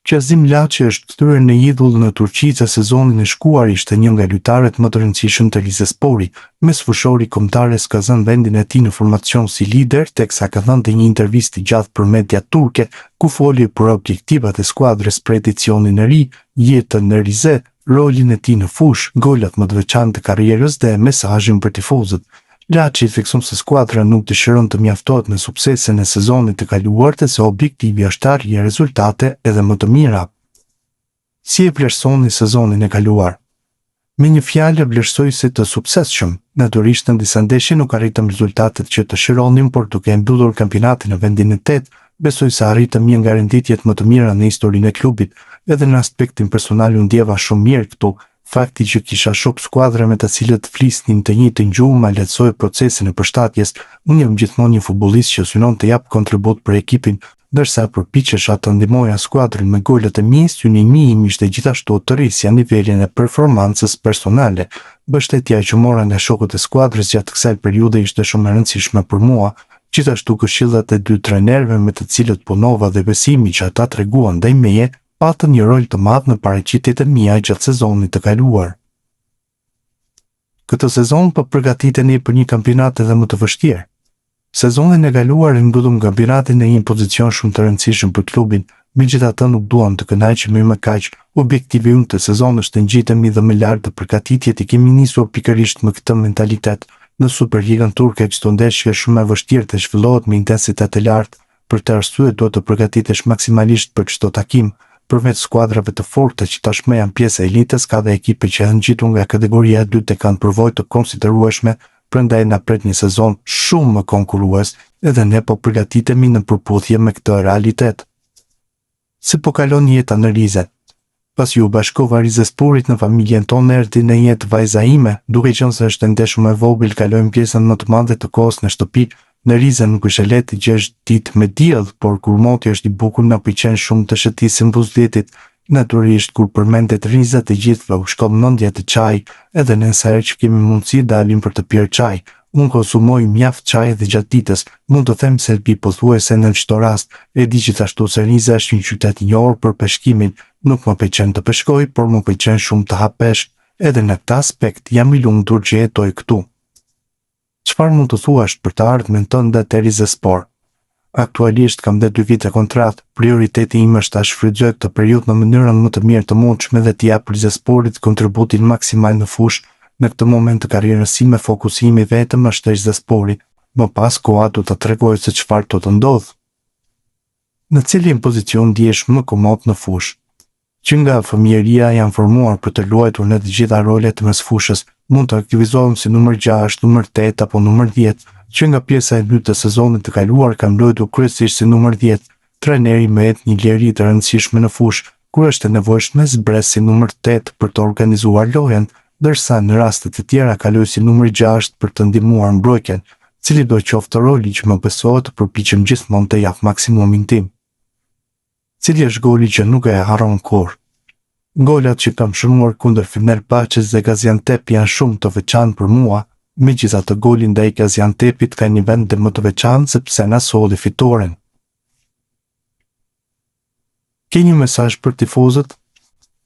Qazim Laçi është kthyer në idhull në Turqi se sezonin e shkuar ishte një nga lojtarët më të rëndësishëm të Rizespori, me sfushori kombëtares ka zënë vendin e tij në formacion si lider, teksa ka dhënë një intervistë gjatë për media turke, ku foli për objektivat e skuadrës për edicionin e ri, jetën në Rize, rolin e tij në fushë, golat më të veçantë të karrierës dhe mesazhin për tifozët. Laçi thekson se skuadra nuk dëshiron të mjaftohet me suksesin e sezonit të kaluar dhe se objektivi është arritja rezultate edhe më të mira. Si e vlerësoni sezonin e kaluar? Me një fjalë vlerësoj si të suksesshëm. Natyrisht në disa ndeshje nuk arritëm rezultatet që dëshironim, por duke mbyllur kampionatin në vendin e 8, besoj se arritëm një nga renditjet më të mira në historinë e klubit. Edhe në aspektin personal u ndjeva shumë mirë këtu. Fakti që kisha shok skuadra me të cilët flisnin të njëjtën gjuhë ma lehtësoi procesin e përshtatjes. Unë jam gjithmonë një futbollist që synon të jap kontribut për ekipin, ndërsa përpiqesha të ndihmoja skuadrën me golet e mia. Synimi im ishte gjithashtu të rrisja nivelin e performancës personale. Mbështetja që mora nga shokët e skuadrës gjatë kësaj periudhe ishte shumë e rëndësishme për mua. Gjithashtu këshillat e dy trajnerëve me të cilët punova dhe besimi që ata treguan ndaj meje patën një rol të madh në paraqitjet e mia gjatë sezonit të kaluar. Këtë sezon po përgatiteni për një kampionat edhe më të vështirë. Sezonin e kaluar e mbyllëm kampionatin në një pozicion shumë të rëndësishëm për klubin, megjithatë nuk duam të kënaqemi më kaq. Objektivi ynë të sezonit është të ngjitemi dhe më lart të përgatitjet i kemi nisur pikërisht me këtë mentalitet. Në Superligën turke çdo ndeshje është shumë e vështirë të zhvillohet me intensitet të lartë. Për të arsye duhet të përgatitesh maksimalisht për çdo takim. Përveç skuadrave të forta që tashmë janë pjesë e elitës, ka dhe ekipe që janë ngjitur nga kategoria e dytë e kanë përvojë të konsiderueshme, prandaj na pret një sezon shumë më konkurrues, edhe ne po përgatitemi në përputhje me këtë realitet. Si po kalon jeta në Rize? Pas ju bashkova Rizesporit në familjen tonë erdhi në jetë vajza ime, duke qenë se është ende shumë e vogël, kalojmë pjesën më të madhe të kohës në shtëpi. Në Rize nuk është e lehtë të gjesh ditë me diell, por kur moti është i bukur na pëlqen shumë të shëtisim buzëletit. Natyrisht kur përmendet Riza të gjithëve u shkon mendja te çaji, edhe nëse herë që kemi mundësi dalim për të pirë çaj. Unë konsumoj mjaft çaj edhe gjatë ditës, mund të them se bi pothuajse në çdo rast. E di gjithashtu se Riza është një qytet i njohur për peshkimin. Nuk më pëlqen të peshkoj, por më pëlqen shumë të ha peshk. Edhe në këtë aspekt jam i lumtur që jetoj këtu. Çfarë mund të thuash për të ardhmen tënde te Rizespor? Aktualisht kam dhe 2 vite kontratë, prioriteti im është ta shfrytëzoj këtë periudhë në mënyrën më të mirë të mundshme dhe të jap Rizesporit kontributin maksimal në fushë. Në këtë moment të karrierës sime fokusimi vetëm është te Rizespori, më pas koha do ta tregoj se çfarë do të ndodh. Në cilin pozicion ndihesh më komod në fushë? Që nga fëmijëria janë formuar për të luajtur në të gjitha rolet mes fushës, mund të aktivizohem si numër 6, numër 8 apo numër 10. Që nga pjesa e dytë të sezonit të kaluar kam luajtur kryesisht si numër 10. Trajneri më jep një liri të rëndësishme në fushë, kur është e nevojshme zbres si numër 8 për të organizuar lojën, ndërsa në raste të tjera kaloj si numër 6 për të ndihmuar mbrojtjen, cili do qoftë roli që më besohet të përpiqem gjithmonë të jap maksimumin tim. Cili është goli që nuk e harron kurrë? Golat që kam shënuar kundër Fenerbahçes dhe Gaziantep janë shumë të veçantë për mua, megjithatë goli ndaj Gaziantepit ka një vend më të veçantë sepse na solli fitoren. Ke një mesazh për tifozët?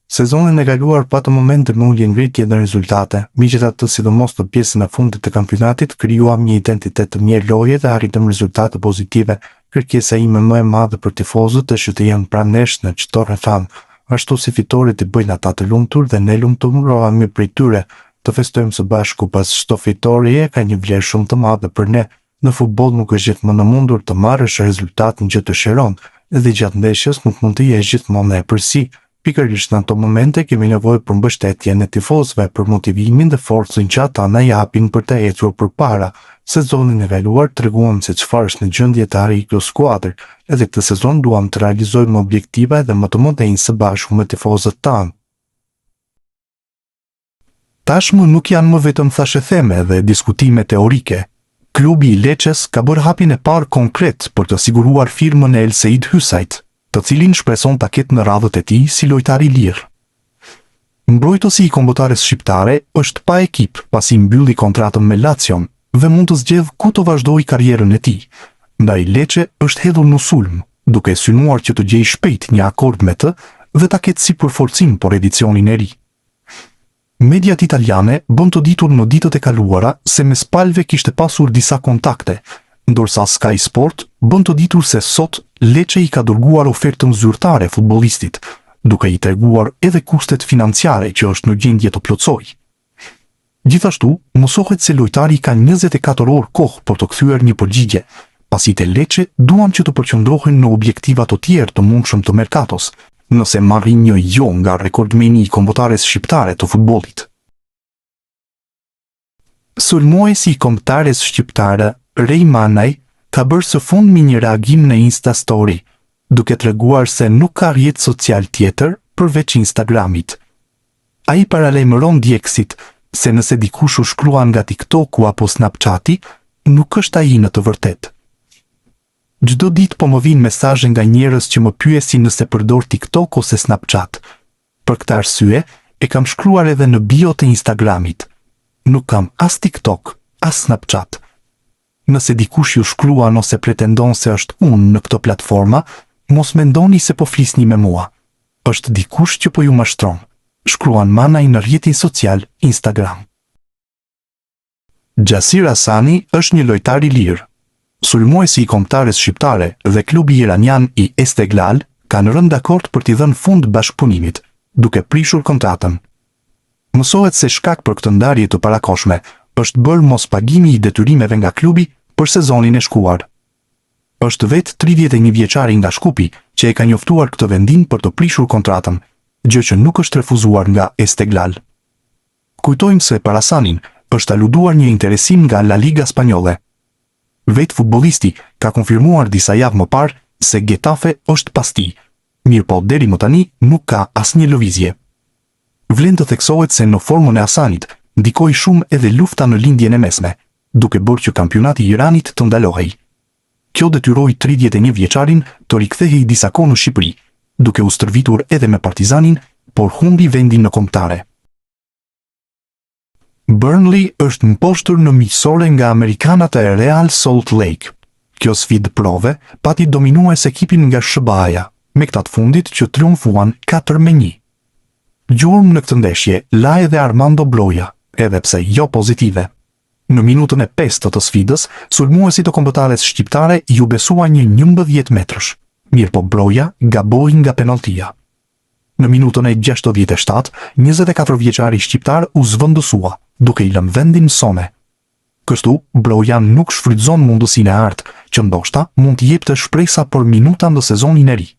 Sezonin e kaluar patë momente me ulje ngritje në rezultate, megjithatë sidomos të pjesën e fundit të kampionatit krijuam një identitet të mirë loje dhe arritëm rezultate pozitive. Kërkesa ime më e madhe për tifozët është të jenë pranë nesh në çdo rrethana. Ashtu si fitorit i bëjnë ata të lumtur dhe ne lumturohemi prej tyre. Të festojmë së bashku pas çdo fitorie ka një vlerë shumë të madhe për ne. Në futboll nuk është gjithmonë e mundur të marrësh rezultatin që dëshiron, edhe gjatë ndeshjes nuk mund të jesh gjithmonë e përsi. Pikërisht në ato momente kemi nevojë për mbështetjen e tifozëve, për motivimin dhe forcën që ata na japin për të ecur përpara. Sezonin e kaluar treguam se çfarë është në gjendje të arrijë kjo skuadër, edhe këtë sezon duam të realizojmë objektiva dhe më të mëdhenj së bashku me tifozët tanë. Tashmë nuk janë më vetëm thashëtheme dhe diskutime teorike. Klubi i Lecces ka bërë hapin e parë konkret për të siguruar firmën e El Seid Hysajt, të cilin shpreson ta ketë në radhët e tij si lojtar i lirë. Mbrojtësi i kombëtares shqiptare është pa ekip pasi mbylli kontratën me Lacion dhe mund të zgjedhë ku të vazhdojë karrierën e tij. Ndaj Lecce është hedhur në sulm, duke synuar që të gjej shpejt një akord me të dhe ta ketë si përforcim por edicionin e ri. Mediat italiane bën të ditur në ditët e kaluara se mes palëve kishte pasur disa kontakte, ndërsa Sky Sport bën të ditur se sot Lecce i ka dërguar ofertën zyrtare futbollistit, duke i treguar edhe kustet financiare që është në gjendje të plotësojë. Gjithashtu, mësohet se lojtari ka 24 orë kohë për të kthyer një përgjigje, pasi te Lecce duan që të përqendrohen në objektiva të tjerë të mundshëm të merkatos, nëse marrin një jo nga rekordmeni i kombëtares shqiptare të futbollit. Sulmuesi i kombëtares shqiptare, Rej Manaj, ka bërë së fundmi një reagim në Insta Story, duke treguar se nuk ka rrjet social tjetër përveç Instagramit. Ai paralajmëron djegësit se nëse dikush u shkruan nga TikToku apo Snapchati, nuk është ai në të vërtetë. Çdo ditë po më vijnë mesazhe nga njerëz që më pyesin nëse përdor TikTok ose Snapchat. Për këtë arsye, e kam shkruar edhe në bio të Instagramit. Nuk kam as TikTok, as Snapchat. Nëse dikush ju shkruan ose pretendon se është unë në këto platforma, mos mendoni se po flisni me mua. Është dikush që po ju mashtron. Shkruan Manaj në rrjetin social Instagram. Gjasir Hasani është një lojtar i lirë. Sulmuesi i kombëtares shqiptare dhe klubi iranian i Esteglal kanë rënë dakord për t'i dhënë fund bashkëpunimit, duke prishur kontratën. Mësohet se shkak për këtë ndarje të parakoshme është bërë mos pagimi i detyrimeve nga klubi për sezonin e shkuar. Është vetë 31 vjeçari nga Shkupi që e ka njoftuar këtë vendim për të prishur kontratën, gjë që nuk është refuzuar nga Esteglal. Kujtojmë se për Hasanin është aluduar një interesim nga La Liga Spanjolle. Vetë futbollisti ka konfirmuar disa javë më parë se Getafe është pas tij, mirë po deri më tani nuk ka asnjë lëvizje. Vlen të theksohet se në formën e Hasanit ndikoi shumë edhe lufta në lindjen e mesme, duke bërë që kampionati i Iranit të ndalohej. Kjo detyroi 31 vjeçarin të rikthehej disa kohë në Shqipëri, duke u stërvitur edhe me Partizanin, por humbi vendin në kombëtare. Burnley është mposhtur në miqësore nga amerikanat e Real Salt Lake. Kjo sfidë prove pati dominues ekipin nga SBA-ja, me këta të fundit që triumfuan 4-1. Gjurmë në këtë ndeshje la edhe Armando Broja, edhe pse jo pozitive. Në minutën e 5 të sfidës, sulmuesi të kombëtares shqiptare ju besua një 11 metrësh, mirë po Broja gaboi nga penaltia. Në minutën e 67, 24 vjeçari shqiptar u zvendësua, duke i lënë vendin sone. Kështu, Broja nuk shfrytëzon mundësinë e artë, që ndoshta mund të jepte shpresa për minuta në sezonin e ri.